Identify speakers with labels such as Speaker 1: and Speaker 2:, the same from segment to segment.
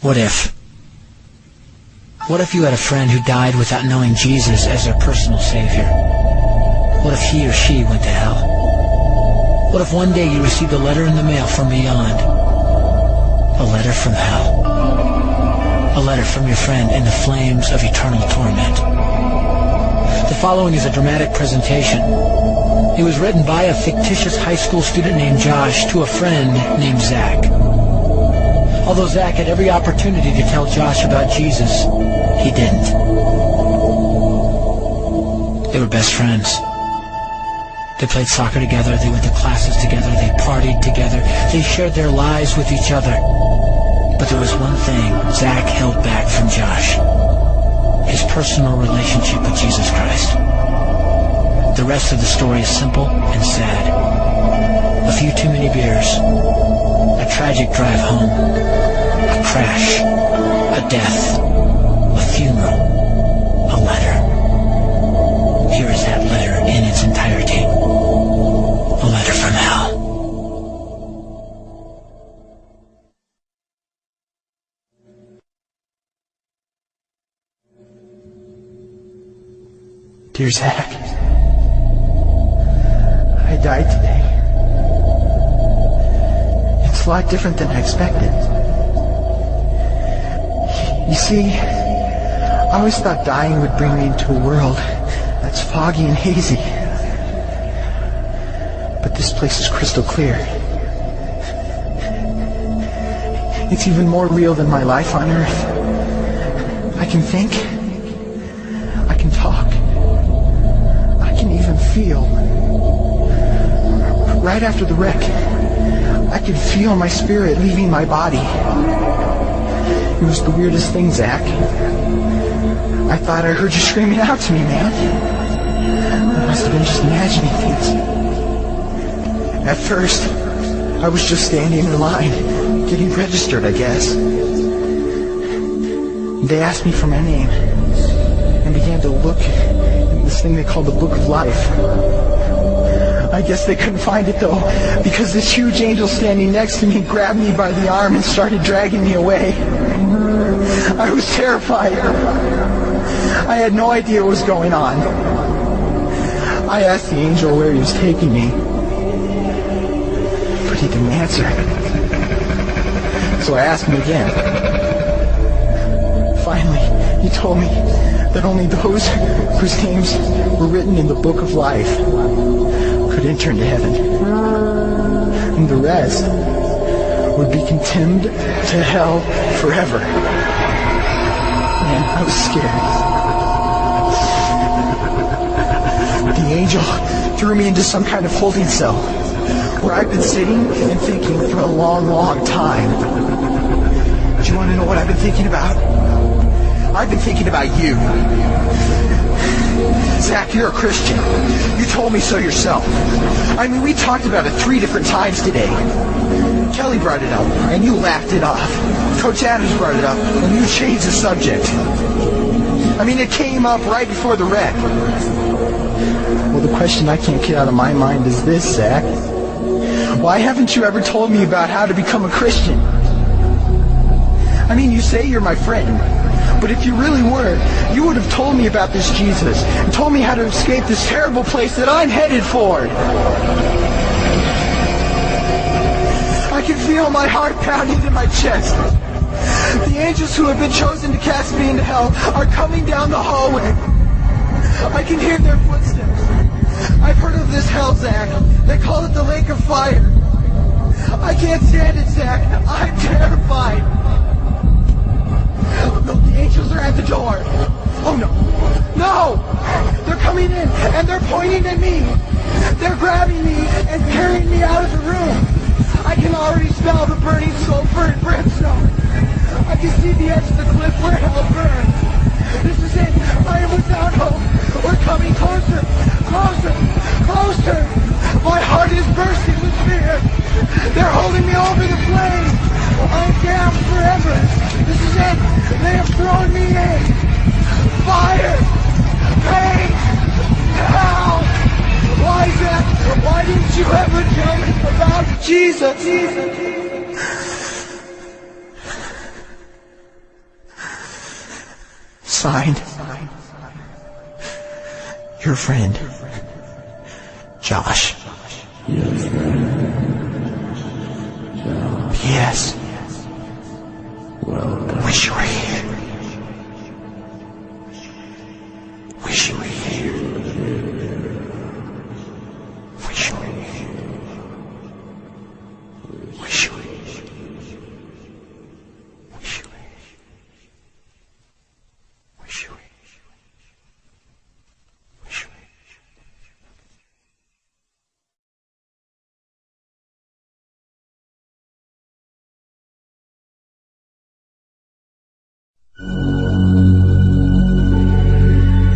Speaker 1: What if? What if you had a friend who died without knowing Jesus as their personal Savior? What if he or she went to hell? What if one day you received a letter in the mail from beyond? A letter from hell. A letter from your friend in the flames of eternal torment. The following is a dramatic presentation. It was written by a fictitious high school student named Josh to a friend named Zach. Although Zach had every opportunity to tell Josh about Jesus, he didn't. They were best friends. They played soccer together, they went to classes together, they partied together, they shared their lives with each other. But there was one thing Zach held back from Josh: his personal relationship with Jesus Christ. The rest of the story is simple and sad. A few too many beers, a tragic drive home, a crash, a death, a funeral, a letter. Here is that letter in its entirety. A letter from hell.
Speaker 2: Dear Zach, I died today. It's a lot different than I expected. You see, I always thought dying would bring me into a world that's foggy and hazy. But this place is crystal clear. It's even more real than my life on Earth. I can think. I can talk. I can even feel. Right after the wreck, I could feel my spirit leaving my body. It was the weirdest thing, Zach. I thought I heard you screaming out to me, man. I must have been just imagining things. At first, I was just standing in line, getting registered, I guess. They asked me for my name and began to look in this thing they call the Book of Life. I guess they couldn't find it, though, because this huge angel standing next to me grabbed me by the arm and started dragging me away. I was terrified. I had no idea what was going on. I asked the angel where he was taking me, but he didn't answer. So I asked him again. Finally, he told me that only those whose names were written in the Book of Life could enter into heaven. And the rest would be condemned to hell forever. Man, I was scared. The angel threw me into some kind of holding cell where I've been sitting and thinking for a long, long time. Do you want to know what I've been thinking about? I've been thinking about you. Zach, you're a Christian. You told me so yourself. I mean, we talked about it 3 different times today. Kelly brought it up, and you laughed it off. Coach Adams brought it up, and you changed the subject. I mean, it came up right before the wreck. Well, the question I can't get out of my mind is this, Zach. Why haven't you ever told me about how to become a Christian? I mean, you say you're my friend, but if you really were, you would have told me about this Jesus and told me how to escape this terrible place that I'm headed for. I can feel my heart pounding in my chest. The angels who have been chosen to cast me into hell are coming down the hallway. I can hear their footsteps. I've heard of this hell, Zach. They call it the lake of fire. I can't stand it, Zach. I'm terrified. No, the angels are at the door. Oh, no. No! They're coming in, and they're pointing at me. They're grabbing me and carrying me out of the room. I can already smell the burning sulfur and brimstone. I can see the edge of the cliff where hell burns. This is it. I am without hope. We're coming closer, closer, closer. My heart is bursting with fear. They're holding me over the flames. I'm damned forever. This is it. They have thrown me in. Fire. Pain. Hell. Why, Zach? Why didn't you ever tell me about Jesus? Signed, your friend, Josh. P.S. Wish you were here. Wish you were here. Wish you were here. Wish you were here. Wish you were here. Wish you were here. Wish you were here.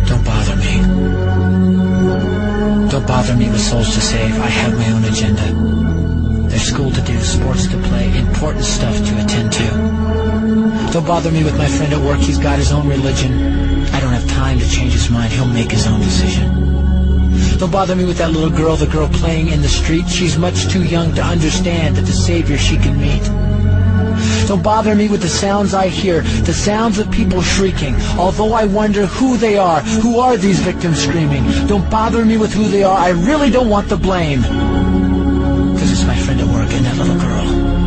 Speaker 1: Don't bother me. Don't bother me with souls to save. I have my own agenda. There's school to do, sports to play, important stuff to attend to. Don't bother me with my friend at work. He's got his own religion. I don't have time to change his mind. He'll make his own decision. Don't bother me with that little girl, the girl playing in the street. She's much too young to understand that the Savior she can meet. Don't bother me with the sounds I hear, the sounds of people shrieking, although I wonder who they are. Who are these victims screaming? Don't bother me with who they are. I really don't want the blame. Because it's my friend at work and that little girl.